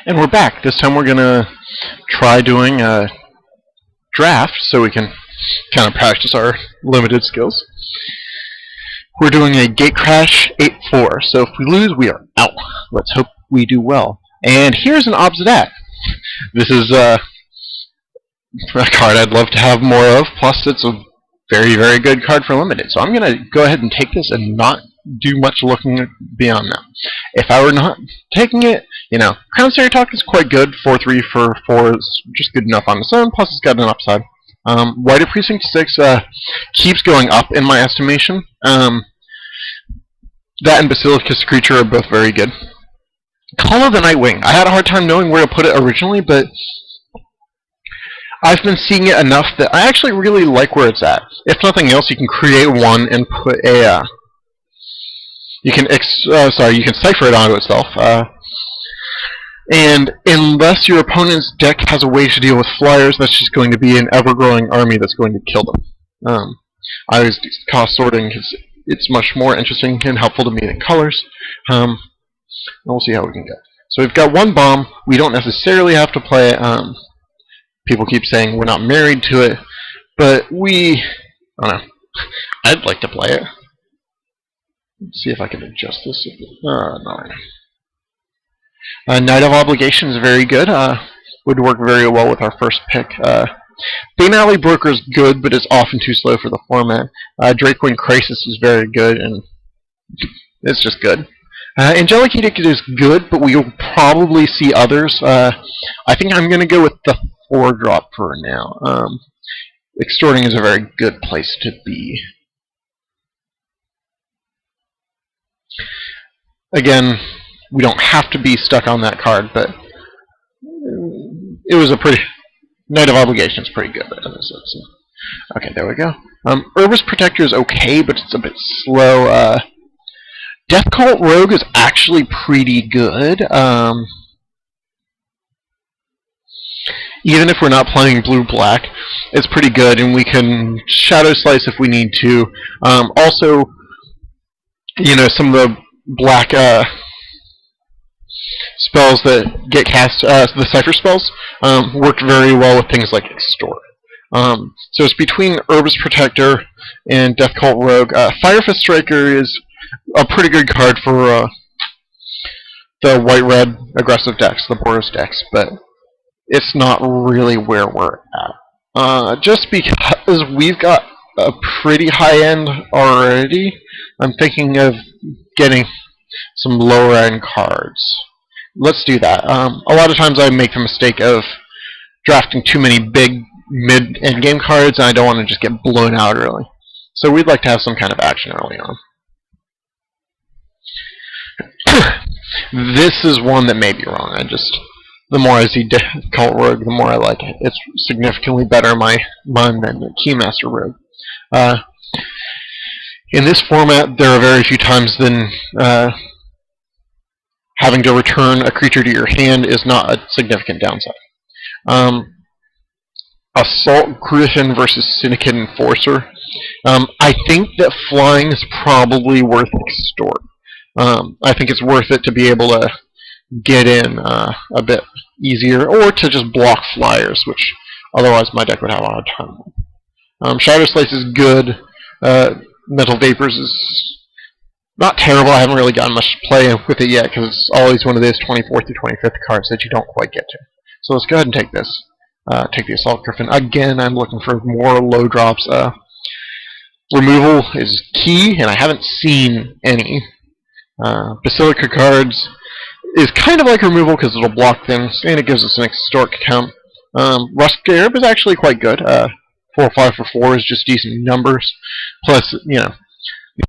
And we're back. This time we're going to try doing a draft so we can kind of practice our limited skills. We're doing a Gatecrash 8-4, so if we lose, we are out. Let's hope we do well. And here's an obs of that. This is a card I'd love to have more of, plus it's a very, very good card for limited. So I'm going to go ahead and take this and not do much looking beyond that. If I were not taking it, Crown Talk is quite good. 4-3 for 4 is just good enough on its own, plus it's got an upside. White of Precinct 6 keeps going up in my estimation. That and Basilicus Creature are both very good. Call of the Nightwing. I had a hard time knowing where to put it originally, but I've been seeing it enough that I actually really like where it's at. If nothing else, you can create one and put a you can cipher it onto itself. And unless your opponent's deck has a way to deal with flyers, that's just going to be an ever-growing army that's going to kill them. I always do cost sorting because it's much more interesting and helpful to me than colors. And we'll see how we can get. So we've got one bomb. We don't necessarily have to play it. People keep saying we're not married to it, but I don't know. I'd like to play it. Let's see if I can adjust this. No. Night of Obligation is very good. Would work very well with our first pick. Bane Alley Broker is good, but it's often too slow for the format. Dracewing Crisis is very good, and it's just good. Angelic Edict is good, but we'll probably see others. I think I'm going to go with the 4-drop for now. Extorting is a very good place to be. Again, we don't have to be stuck on that card, but it was a pretty... Night of Obligation is pretty good. So. Okay, there we go. Herbalist Protector is okay, but it's a bit slow. Death Cult Rogue is actually pretty good. Even if we're not playing blue-black, it's pretty good, and we can Shadow Slice if we need to. Also, some of the black spells that get cast, the Cipher spells, worked very well with things like Extort. So it's between Herbalist Protector and Death Cult Rogue. Firefist Striker is a pretty good card for the white-red aggressive decks, the Boros decks, but it's not really where we're at. Just because we've got a pretty high end already, I'm thinking of getting some lower end cards. Let's do that. A lot of times I make the mistake of drafting too many big mid-end game cards, and I don't want to just get blown out early. So we'd like to have some kind of action early on. This is one that may be wrong. The more I see Death Cult Rogue, the more I like it. It's significantly better in my mind than the Keymaster Rogue. In this format, there are very few times than having to return a creature to your hand is not a significant downside. Assault Griffin versus Syndicate Enforcer. I think that flying is probably worth Extort. I think it's worth it to be able to get in a bit easier, or to just block flyers, which otherwise my deck would have a hard time with. Shadow Slice is good. Mental Vapors is not terrible. I haven't really gotten much play with it yet, because it's always one of those 24th to 25th cards that you don't quite get to. So let's go ahead and take this. Take the Assault Griffin. Again, I'm looking for more low drops. Removal is key, and I haven't seen any. Basilica cards is kind of like removal because it'll block things, and it gives us an Extort count. Rust Scarab is actually quite good. 4-5 for 4 is just decent numbers. Plus, you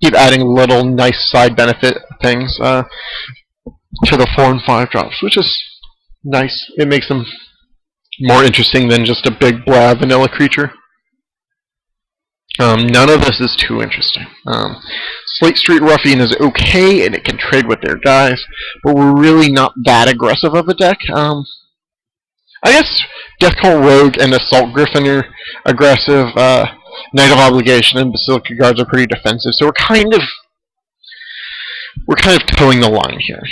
keep adding little nice side benefit things to the 4 and 5 drops, which is nice. It makes them more interesting than just a big blah vanilla creature. None of this is too interesting. Slate Street Ruffian is okay, and it can trade with their guys, but we're really not that aggressive of a deck. I guess Death Cult Rogue and Assault Griffin are aggressive. Night of Obligation and Basilica Guards are pretty defensive, so we're kind of we're kind of towing the line here.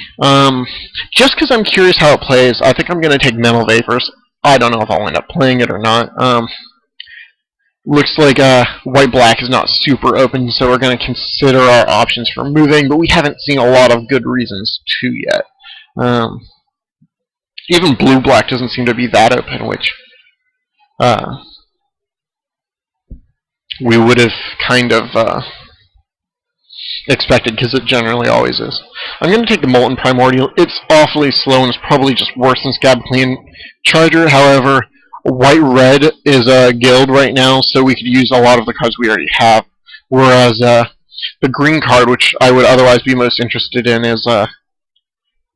Just because I'm curious how it plays, I think I'm going to take Mental Vapors. I don't know if I'll end up playing it or not. Looks like white-black is not super open, so we're going to consider our options for moving, but we haven't seen a lot of good reasons to yet. Even blue-black doesn't seem to be that open, which we would have kind of expected, because it generally always is. I'm going to take the Molten Primordial. It's awfully slow and it's probably just worse than Scab Clean Charger. However, white-red is a guild right now, so we could use a lot of the cards we already have. Whereas the green card, which I would otherwise be most interested in, is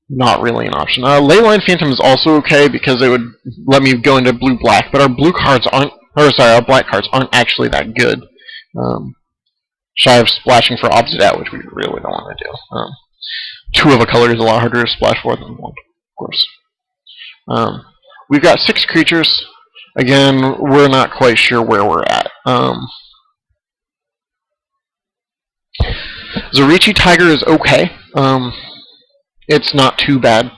not really an option. Leyline Phantom is also okay because it would let me go into blue-black, but our blue cards aren't, or sorry, our black cards aren't actually that good. Shy of splashing for Obsidian, which we really don't want to do. Two of a color is a lot harder to splash for than one, of course. We've got 6 creatures. Again, we're not quite sure where we're at. Zorichi Tiger is okay. It's not too bad.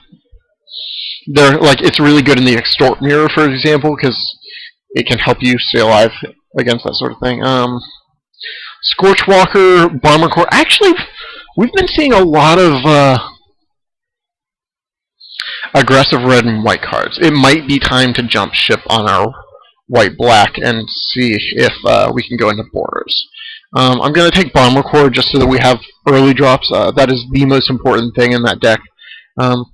It's really good in the Extort Mirror, for example, because it can help you stay alive against that sort of thing. Scorchwalker, Bomber Core. Actually, we've been seeing a lot of aggressive red and white cards. It might be time to jump ship on our white-black and see if we can go into Boros. I'm going to take Bomber Core just so that we have early drops. That is the most important thing in that deck. But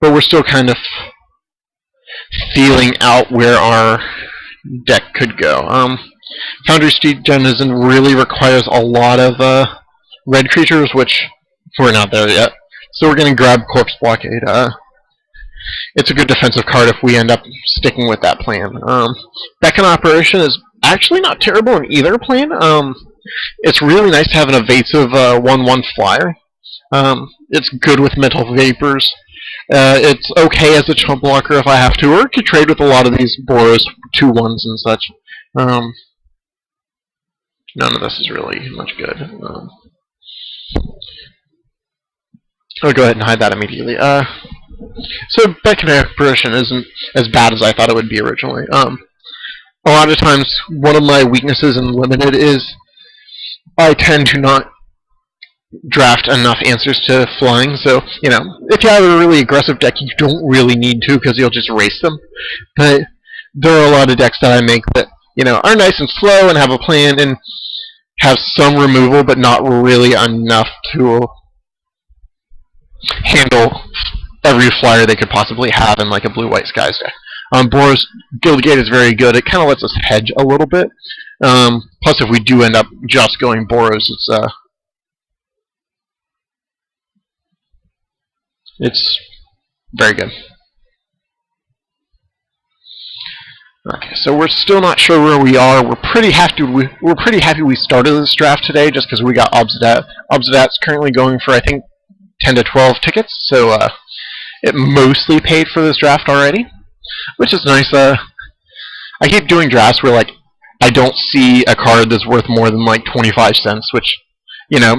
we're still kind of feeling out where our deck could go. Foundry Street Denizen really requires a lot of red creatures, which we're not there yet. So we're going to grab Corpse Blockade. It's a good defensive card if we end up sticking with that plan. Beacon Operation is actually not terrible in either plan. It's really nice to have an evasive 1/1 flyer. It's good with Mental Vapors. It's okay as a chump blocker if I have to, or to trade with a lot of these Boros 2/1s and such. None of this is really much good. I'll go ahead and hide that immediately. So Beacon Apparition isn't as bad as I thought it would be originally. A lot of times, one of my weaknesses in Limited is I tend to not draft enough answers to flying. So, you know, if you have a really aggressive deck, you don't really need to because you'll just race them. But there are a lot of decks that I make that, you know, are nice and slow and have a plan and have some removal, but not really enough to handle every flyer they could possibly have in like a blue-white skies deck. Boros Guildgate is very good. It kind of lets us hedge a little bit. Plus, if we do end up just going Boros, it's very good. Okay, so we're still not sure where we are. We're pretty happy we started this draft today, just because we got Obsidat. Obsidat's currently going for, I think, 10 to 12 tickets, so it mostly paid for this draft already, which is nice. I keep doing drafts where like I don't see a card that's worth more than like 25 cents, which, you know,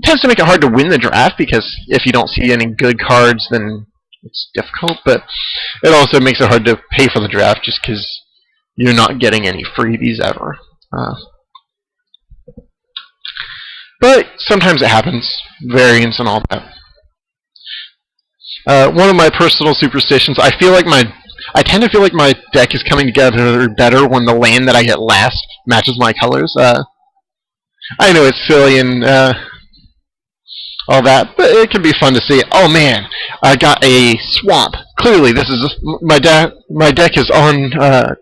tends to make it hard to win the draft, because if you don't see any good cards, then it's difficult. But it also makes it hard to pay for the draft, just because you're not getting any freebies ever. But sometimes it happens, variants and all that. One of my personal superstitions, I tend to feel like my deck is coming together better when the land that I get last matches my colors. I know it's silly and all that, but it can be fun to see. Oh man, I got a swamp. Clearly, this is my deck is on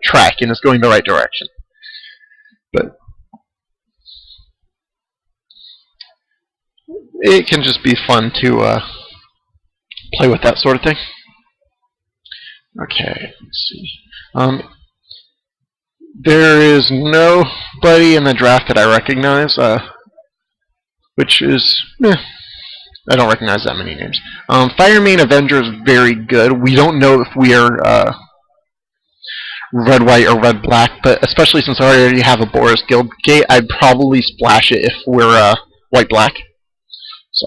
track and it's going the right direction. But it can just be fun to play with that sort of thing. Okay, let's see. There is nobody in the draft that I recognize, which is, I don't recognize that many names. Firemane Avenger is very good. We don't know if we are red-white or red-black, but especially since I already have a Boros Guildgate, I'd probably splash it if we're white-black. So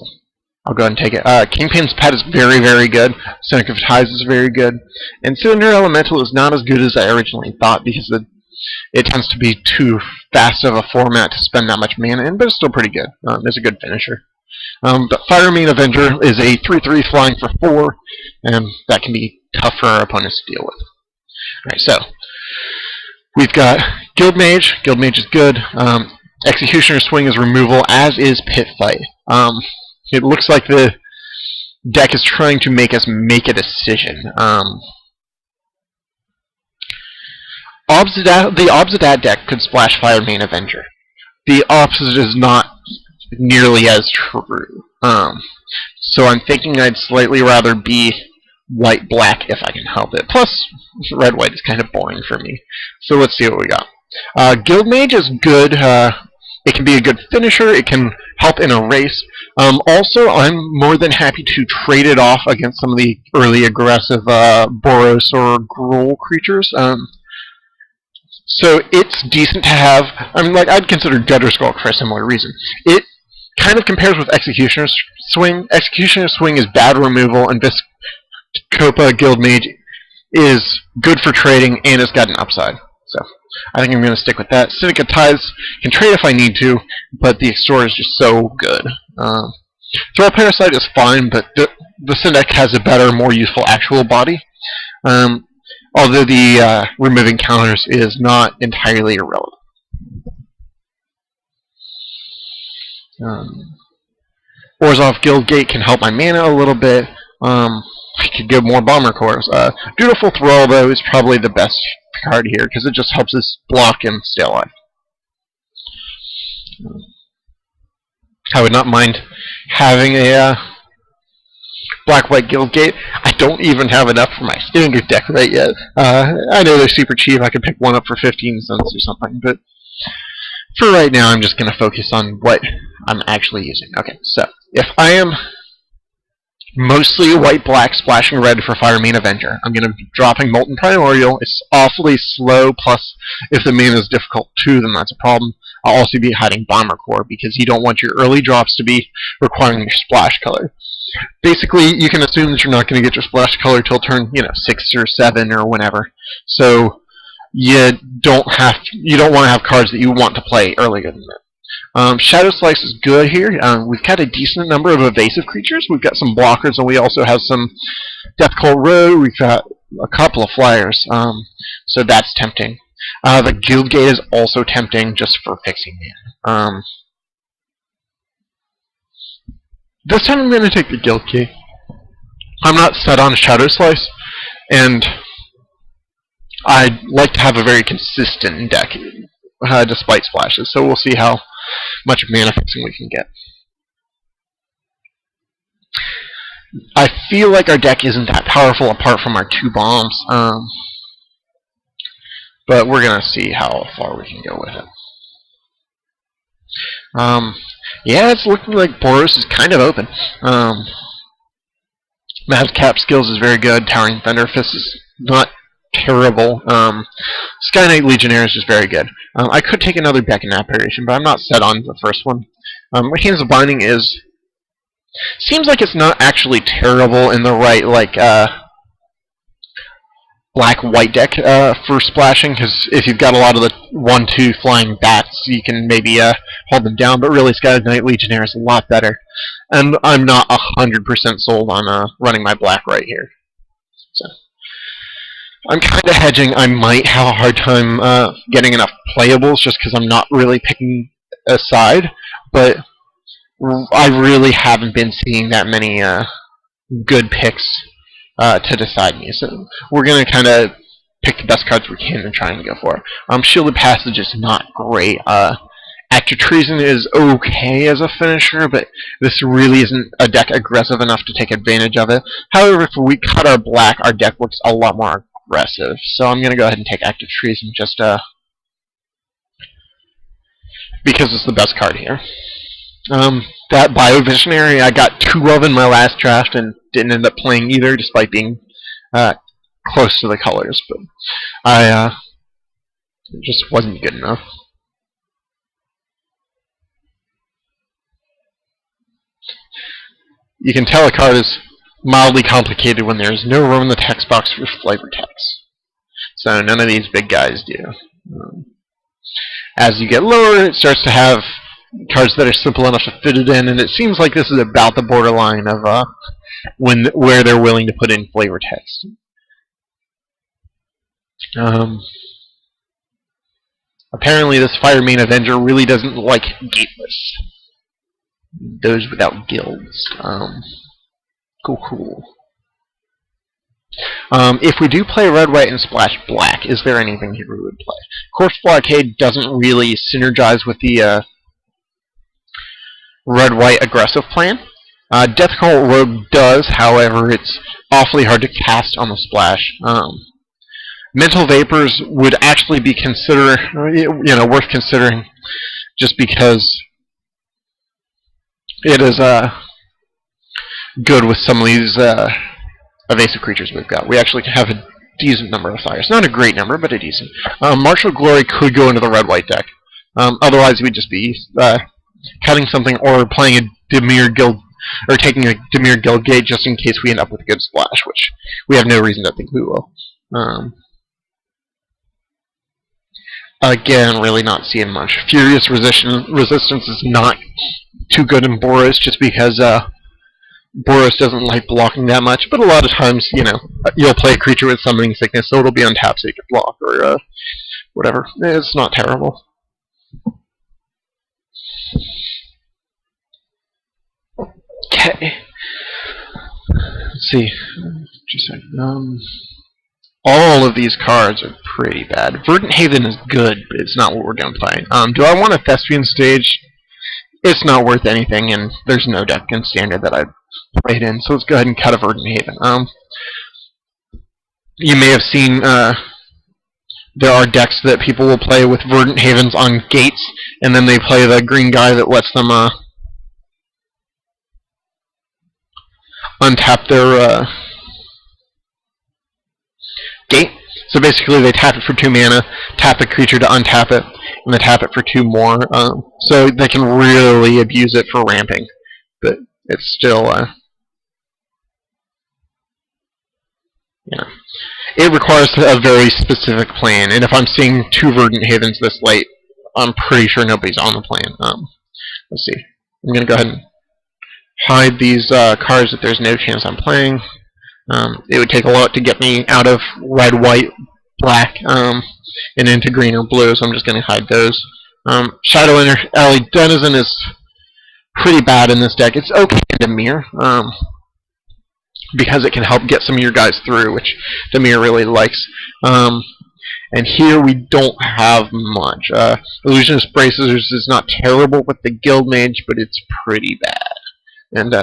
I'll go ahead and take it. Kingpin's Pet is very, very good. Cynic of Ties is very good. And Cinder Elemental is not as good as I originally thought because it tends to be too fast of a format to spend that much mana in, but it's still pretty good. It's a good finisher. But Fire Main Avenger is a 3/3 flying for 4, and that can be tough for our opponents to deal with. Alright, so we've got Guild Mage. Guild Mage is good. Executioner Swing is removal, as is Pit Fight. It looks like the deck is trying to make us make a decision. The Obsidat deck could splash Fire Main Avenger. The opposite is not nearly as true. So I'm thinking I'd slightly rather be white-black if I can help it. Plus, red-white is kind of boring for me. So let's see what we got. Guild Mage is good. It can be a good finisher. It can help in a race. Also, I'm more than happy to trade it off against some of the early aggressive Boros or Gruul creatures. So it's decent to have. I mean, like, I'd consider Gutter Skulk for a similar reason. It kind of compares with Executioner's Swing. Executioner's Swing is bad removal, and Viscopa Guild Mage is good for trading, and it's got an upside. So I think I'm going to stick with that. Cynic of Ties can trade if I need to, but the Extort is just so good. Throw Parasite is fine, but the Cynic has a better, more useful actual body. Although the removing counters is not entirely irrelevant. Orzhov Guildgate can help my mana a little bit. I could give more Bomber Cores. Dutiful Thrall, though, is probably the best card here, because it just helps us block and stay alive. I would not mind having a Black-White Guildgate. I don't even have enough for my standard deck right yet. I know they're super cheap. I could pick one up for 15 cents or something, but for right now, I'm just going to focus on what I'm actually using. Okay, so if I am mostly white-black splashing red for Fire Main Avenger, I'm going to be dropping Molten Primordial. It's awfully slow, plus if the mana is difficult too, then that's a problem. I'll also be hiding Bomber Core because you don't want your early drops to be requiring your splash color. Basically, you can assume that you're not going to get your splash color till turn, 6 or 7 or whenever. So you don't want to have cards that you want to play earlier than that. Shadow Slice is good here. We've got a decent number of evasive creatures. We've got some blockers, and we also have some Death Cult Road. We've got a couple of flyers, so that's tempting. The Guildgate is also tempting just for fixing mana. This time I'm going to take the Guildgate. I'm not set on Shadow Slice, and I'd like to have a very consistent deck despite splashes, so we'll see how much mana fixing we can get. I feel like our deck isn't that powerful apart from our 2 bombs, but we're going to see how far we can go with it. Yeah, it's looking like Boros is kind of open. Madcap Skills is very good. Towering Thunderfist is not terrible. Sky Knight Legionnaire is just very good. I could take another Beacon Apparition, but I'm not set on the first one. Hands of Binding seems like it's not actually terrible in the right, like, black-white deck for splashing, because if you've got a lot of the 1/2 flying bats, you can maybe hold them down, but really Sky Knight Legionnaire is a lot better. And I'm not 100% sold on running my black right here. So I'm kind of hedging. I might have a hard time getting enough playables just because I'm not really picking a side, but I really haven't been seeing that many good picks to decide me. So we're going to kind of pick the best cards we can and try and go for it. Shielded Passage is not great. Act of Treason is okay as a finisher, but this really isn't a deck aggressive enough to take advantage of it. However, if we cut our black, our deck looks a lot more aggressive. So I'm going to go ahead and take Act of Treason just because it's the best card here. That Bio-Visionary I got 2 of in my last draft and didn't end up playing either, despite being close to the colors. But it just wasn't good enough. You can tell a card is mildly complicated when there's no room in the text box for flavor text. So none of these big guys do. As you get lower, it starts to have cards that are simple enough to fit it in, and it seems like this is about the borderline of where they're willing to put in flavor text. Apparently this Fire Main Avenger really doesn't like gateless. Those without guilds. Cool. If we do play red, white, and splash black, is there anything here we would play? Corpse Blockade doesn't really synergize with the red-white aggressive plan. Death Cult Rogue does, however, it's awfully hard to cast on the splash. Mental Vapors would actually be worth considering, just because it is good with some of these evasive creatures we've got. We actually have a decent number of fires. Not a great number, but a decent. Martial Glory could go into the red-white deck. Otherwise, we'd just be cutting something or playing a Dimir Guild, or taking a Dimir Guild Gate just in case we end up with a good splash, which we have no reason to think we will. Again, really not seeing much. Furious Resistance is not too good in Boros, just because Boros doesn't like blocking that much, but a lot of times, you'll play a creature with Summoning Sickness, so it'll be untapped so you can block, or whatever. It's not terrible. Okay. Let's see. Just a second. All of these cards are pretty bad. Verdant Haven is good, but it's not what we're going to play. Do I want a Thespian Stage? It's not worth anything, and there's no deck in Standard that I'd play it in, so let's go ahead and cut a Verdant Haven. You may have seen there are decks that people will play with Verdant Havens on gates, and then they play the green guy that lets them untap their gate. So basically they tap it for 2 mana, tap a creature to untap it, and then tap it for 2 more. So they can really abuse it for ramping. But it's still, it requires a very specific plan, and if I'm seeing 2 Verdant Havens this late, I'm pretty sure nobody's on the plan. Let's see. I'm going to go ahead and hide these cards that there's no chance I'm playing. It would take a lot to get me out of red, white, black, and into green or blue, so I'm just going to hide those. Shadow Alley Denizen is pretty bad in this deck. It's okay in Dimir, because it can help get some of your guys through, which Dimir really likes. And here we don't have much. Illusionist Bracers is not terrible with the Guild Mage, but it's pretty bad. And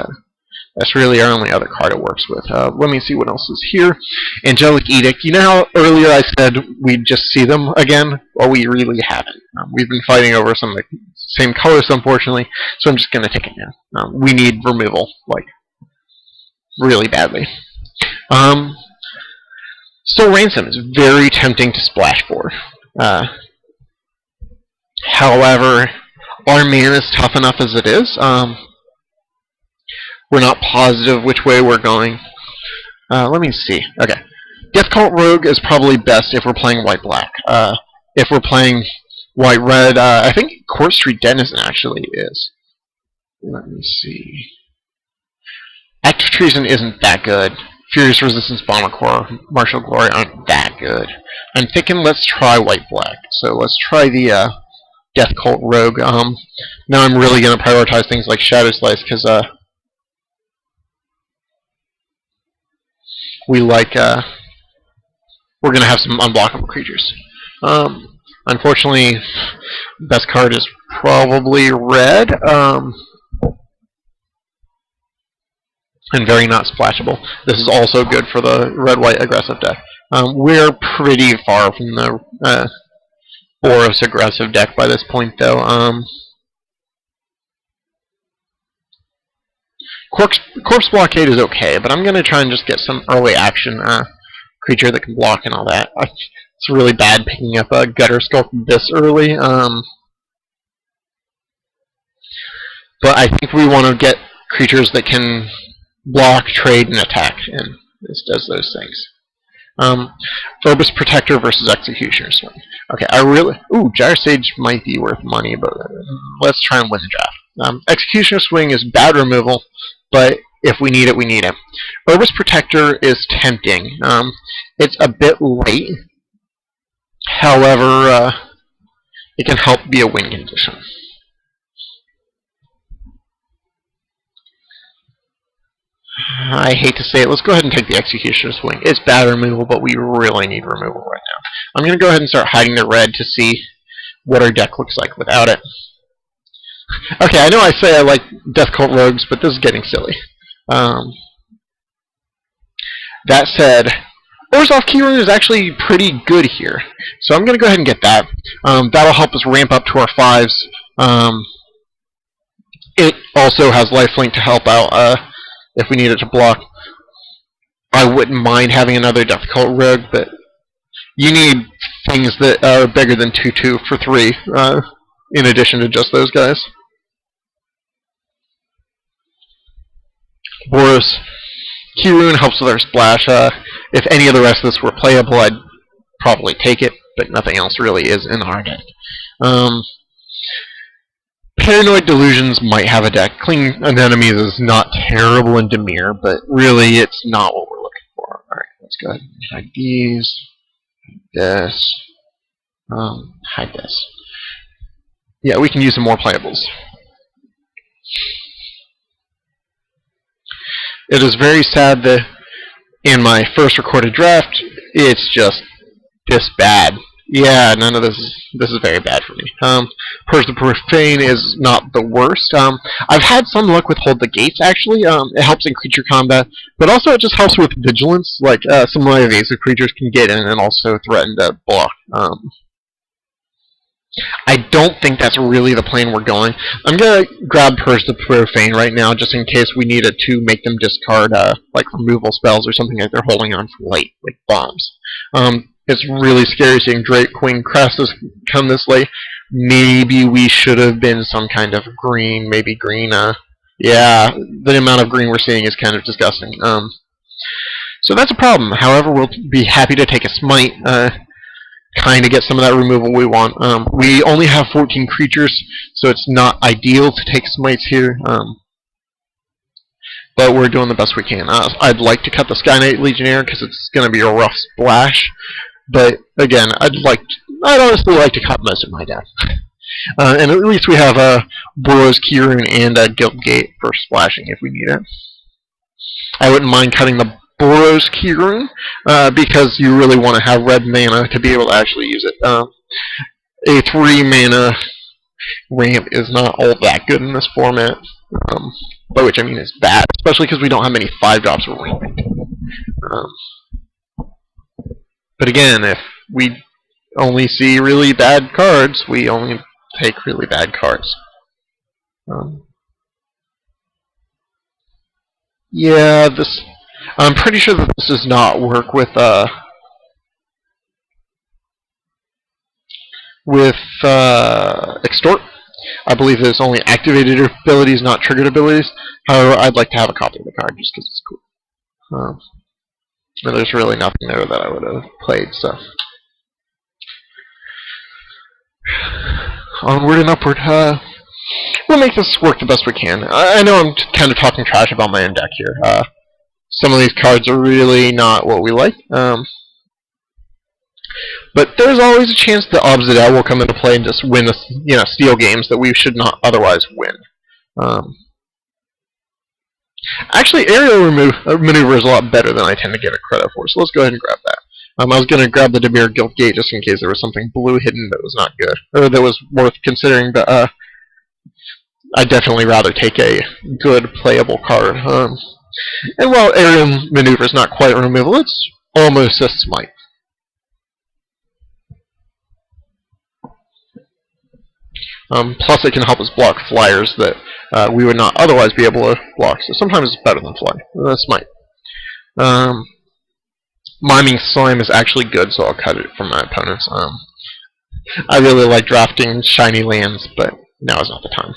that's really our only other card it works with. Let me see what else is here. Angelic Edict. You know how earlier I said we'd just see them again? Well, we really haven't. We've been fighting over some of the same colors, unfortunately, so I'm just going to take it now. We need removal, like, really badly. Soul Ransom is very tempting to splash for. However, our mana is tough enough as it is. We're not positive which way we're going. Let me see. Okay. Death Cult Rogue is probably best if we're playing white-black. If we're playing white-red, I think Court Street Denizen actually is. Let me see. Active Treason isn't that good. Furious Resistance, Bomber Core, Martial Glory aren't that good. I'm thinking let's try white-black. So let's try the Death Cult Rogue. Now I'm really going to prioritize things like Shadow Slice, because we like, we're going to have some unblockable creatures. Unfortunately, best card is probably red, and very not splashable. This is also good for the red-white aggressive deck. We're pretty far from the Boros aggressive deck by this point, though. Corpse Blockade is okay, but I'm going to try and just get some early action creature that can block and all that. It's really bad picking up a Gutter Skulk this early. But I think we want to get creatures that can block, trade, and attack, and this does those things. Phobos Protector versus Executioner Swing. Okay, ooh, Gyro Sage might be worth money, but let's try and win the draft. Executioner Swing is bad removal, but if we need it, we need it. Phobos Protector is tempting. It's a bit late. However, it can help be a win condition. I hate to say it. Let's go ahead and take the Executioner Swing. It's bad removal, but we really need removal right now. I'm going to go ahead and start hiding the red to see what our deck looks like without it. Okay, I know I say I like Death Cult Rogues, but this is getting silly. That said, Orzhov Keyrune is actually pretty good here. So I'm going to go ahead and get that. That'll help us ramp up to our 5s. It also has lifelink to help out if we need it to block. I wouldn't mind having another Death Cult Rogue, but you need things that are bigger than 2/2 for 3, in addition to just those guys. Boros Keyrune helps with our splash. If any of the rest of this were playable, I'd probably take it, but nothing else really is in our deck. Paranoid Delusions might have a deck. Cling Anemones is not terrible in Dimir, but really it's not what we're looking for. Alright, let's go ahead and hide these. This. Hide this. Yeah, we can use some more playables. It is very sad that in my first recorded draft, it's just this bad. Yeah, none of this is very bad for me. Purge the Profane is not the worst. I've had some luck with Hold the Gates, actually. It helps in creature combat, but also it just helps with vigilance. Like, some of my evasive creatures can get in and also threaten to block. I don't think that's really the plane we're going. I'm going to grab Purge the Profane right now, just in case we need it to make them discard, like, removal spells or something that they're holding on for late, like bombs. It's really scary seeing Drake Queen Crassus come this late. Maybe we should have been some kind of green, maybe green, yeah, the amount of green we're seeing is kind of disgusting. So that's a problem. However, we'll be happy to take a Smite, kind of get some of that removal we want. We only have 14 creatures, so it's not ideal to take Smites here, but we're doing the best we can. I'd like to cut the Sky Knight Legionnaire because it's going to be a rough splash. But again, I'd honestly like to cut most of my deck. And at least we have Boros Keyrune and Guildgate for splashing if we need it. I wouldn't mind cutting the Boros Keyrune because you really want to have red mana to be able to actually use it. A 3 mana ramp is not all that good in this format, by which I mean it's bad, especially because we don't have many 5-drops or ramping. But again, if we only see really bad cards, we only take really bad cards. Yeah, I'm pretty sure that this does not work with Extort. I believe there's only activated abilities, not triggered abilities. However, I'd like to have a copy of the card just because it's cool. There's really nothing there that I would have played, so. Onward and upward. We'll make this work the best we can. I know I'm kind of talking trash about my own deck here. Some of these cards are really not what we like. But there's always a chance that Obsidian will come into play and just win us, steal games that we should not otherwise win. Actually, aerial maneuver is a lot better than I tend to give it credit for, so let's go ahead and grab that. I was going to grab the Dimir Guildgate just in case there was something blue hidden that was not good, or that was worth considering, but I'd definitely rather take a good playable card. And while aerial maneuver is not quite removal, it's almost a Smite. Plus it can help us block flyers that we would not otherwise be able to block, so sometimes it's better than fly. Smite. Miming Slime is actually good, so I'll cut it from my opponents. I really like drafting shiny lands, but now is not the time.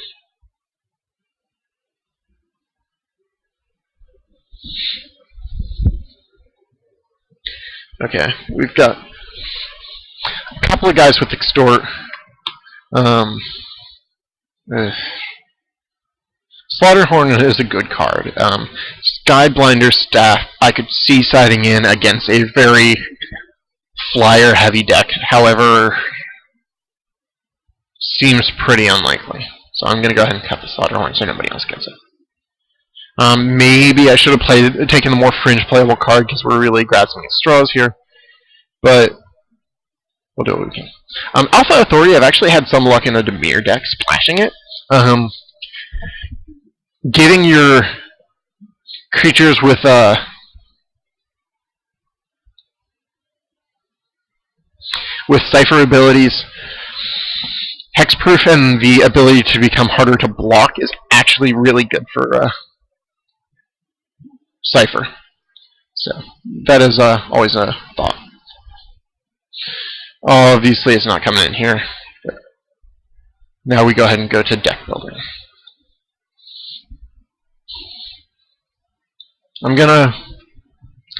Okay, we've got a couple of guys with Extort. Slaughterhorn is a good card. Skyblinder Staff I could see siding in against a very flyer-heavy deck. However, seems pretty unlikely. So I'm going to go ahead and cut the Slaughterhorn so nobody else gets it. Maybe I should have taken the more fringe playable card because we're really grasping at straws here. But we'll do what we can. Alpha Authority, I've actually had some luck in a Dimir deck splashing it. Getting your creatures with Cipher abilities, Hexproof, and the ability to become harder to block is actually really good for Cipher. So that is always a thought. Obviously, it's not coming in here. Now we go ahead and go to deck building. I'm gonna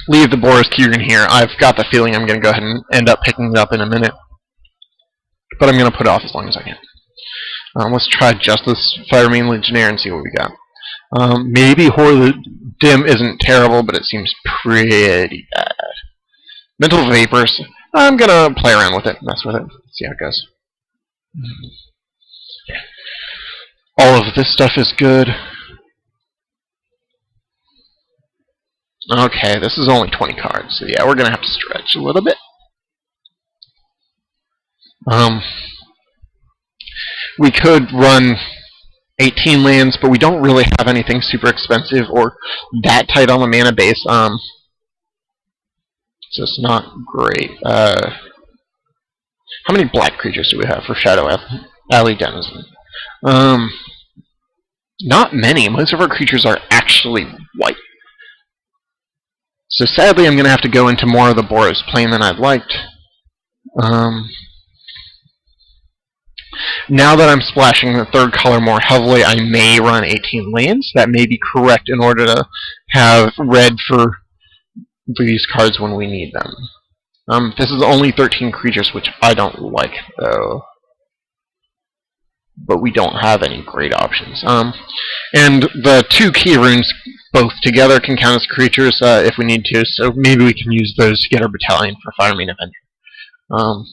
leave the Boros Keyring here. I've got the feeling I'm gonna go ahead and end up picking it up in a minute, but I'm gonna put it off as long as I can. Let's try Justice, Firemane Legionnaire, and see what we got. Maybe Horror Dim isn't terrible, but it seems pretty bad. Mental Vapors. I'm gonna play around with it, mess with it, see how it goes. All of this stuff is good. Okay, this is only 20 cards, so yeah, we're gonna have to stretch a little bit. We could run 18 lands, but we don't really have anything super expensive or that tight on the mana base. So it's not great. How many black creatures do we have for Shadow Alley Denizen? Not many. Most of our creatures are actually white. So sadly, I'm going to have to go into more of the Boros plane than I'd liked. Now that I'm splashing the third color more heavily, I may run 18 lands. That may be correct in order to have red for these cards when we need them. This is only 13 creatures, which I don't like, though. But we don't have any great options. And the 2 key runes both together can count as creatures if we need to, so maybe we can use those to get our battalion for Firemane Avenger.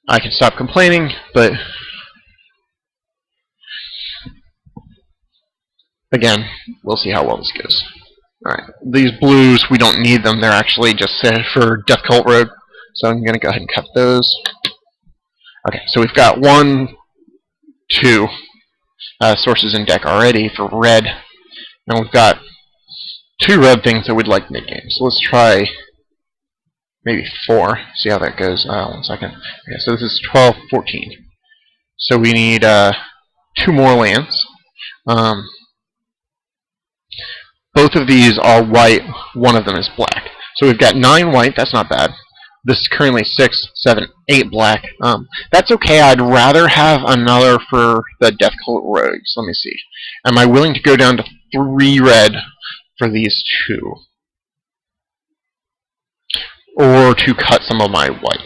I can stop complaining, but again, we'll see how well this goes. Alright, these blues, we don't need them. They're actually just set for Death Cult Road, so I'm going to go ahead and cut those. Okay, so we've got 1, 2 sources in deck already for red, and we've got 2 red things that we'd like mid-game. So let's try maybe 4, see how that goes. 1 second. Okay, so this is 12, 14. So we need 2 more lands. Both of these are white, one of them is black. So we've got 9 white, that's not bad. This is currently 6, 7, 8 black. That's okay, I'd rather have another for the Death Cult Rogues. Let me see. Am I willing to go down to 3 red for these 2? Or to cut some of my white?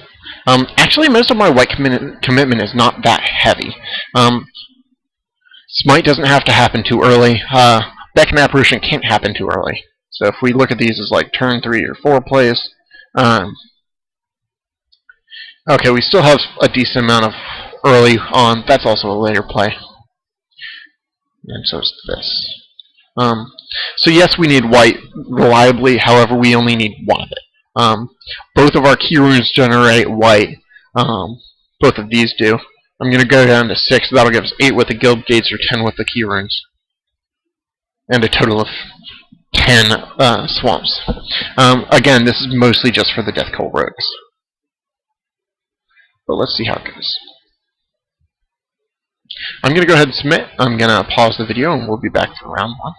Actually, most of my white commitment is not that heavy. Smite doesn't have to happen too early. Beckon Apparition can't happen too early. So if we look at these as like turn 3 or 4 plays, okay, we still have a decent amount of early on. That's also a later play. And so is this. So yes, we need white reliably, however, we only need 1 of it. Both of our key runes generate white. Both of these do. I'm going to go down to 6. That'll give us 8 with the guild gates or 10 with the key runes. And a total of 10 swamps. Again, this is mostly just for the Death Cult Rogues. But let's see how it goes. I'm going to go ahead and submit. I'm going to pause the video and we'll be back for round 1.